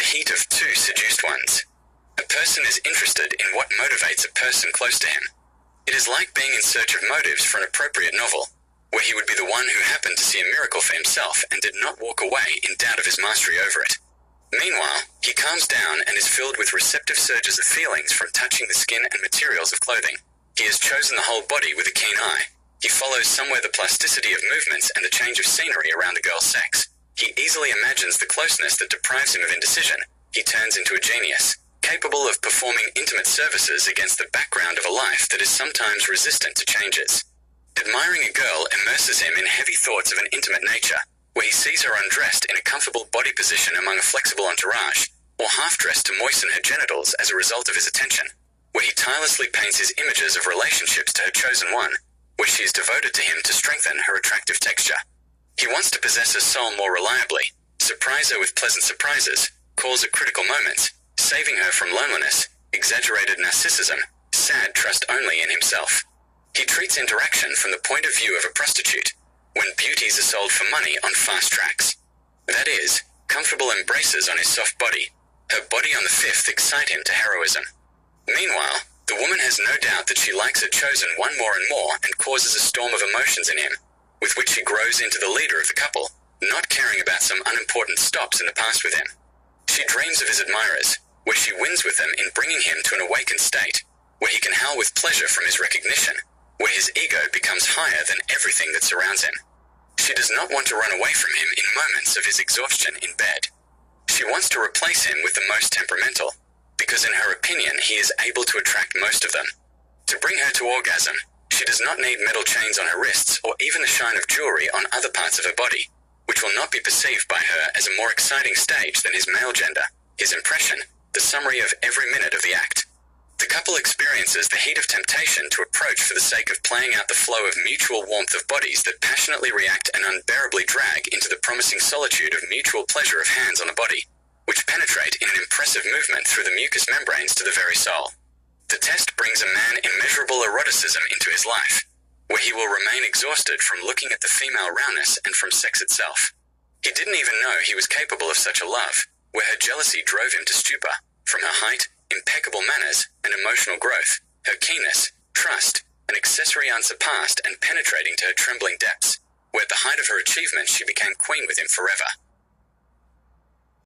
heat of two seduced ones. A person is interested in what motivates a person close to him. It is like being in search of motives for an appropriate novel, where he would be the one who happened to see a miracle for himself and did not walk away in doubt of his mastery over it. Meanwhile, he calms down and is filled with receptive surges of feelings from touching the skin and materials of clothing. He has chosen the whole body with a keen eye. He follows somewhere the plasticity of movements and the change of scenery around the girl's sex. He easily imagines the closeness that deprives him of indecision. He turns into a genius, capable of performing intimate services against the background of a life that is sometimes resistant to changes. Admiring a girl immerses him in heavy thoughts of an intimate nature, where he sees her undressed in a comfortable body position among a flexible entourage, or half-dressed to moisten her genitals as a result of his attention, where he tirelessly paints his images of relationships to her chosen one, where she is devoted to him to strengthen her attractive texture. He wants to possess her soul more reliably, surprise her with pleasant surprises, calls at critical moments, saving her from loneliness, exaggerated narcissism, sad trust only in himself. He treats interaction from the point of view of a prostitute, when beauties are sold for money on fast tracks. That is, comfortable embraces on his soft body. Her body on the fifth excite him to heroism. Meanwhile, the woman has no doubt that she likes her chosen one more and more and causes a storm of emotions in him, with which she grows into the leader of the couple, not caring about some unimportant stops in the past with him. She dreams of his admirers, where she wins with them in bringing him to an awakened state, where he can howl with pleasure from his recognition, where his ego becomes higher than everything that surrounds him. She does not want to run away from him in moments of his exhaustion in bed. She wants to replace him with the most temperamental, because in her opinion he is able to attract most of them. To bring her to orgasm, she does not need metal chains on her wrists or even the shine of jewelry on other parts of her body, which will not be perceived by her as a more exciting stage than his male gender, his impression, the summary of every minute of the act. The couple experiences the heat of temptation to approach for the sake of playing out the flow of mutual warmth of bodies that passionately react and unbearably drag into the promising solitude of mutual pleasure of hands on the body, which penetrate in an impressive movement through the mucous membranes to the very soul. The test brings a man immeasurable eroticism into his life, where he will remain exhausted from looking at the female roundness and from sex itself. He didn't even know he was capable of such a love, where her jealousy drove him to stupor, from her height, impeccable manners, and emotional growth, her keenness, trust, an accessory unsurpassed and penetrating to her trembling depths, where at the height of her achievements she became queen with him forever.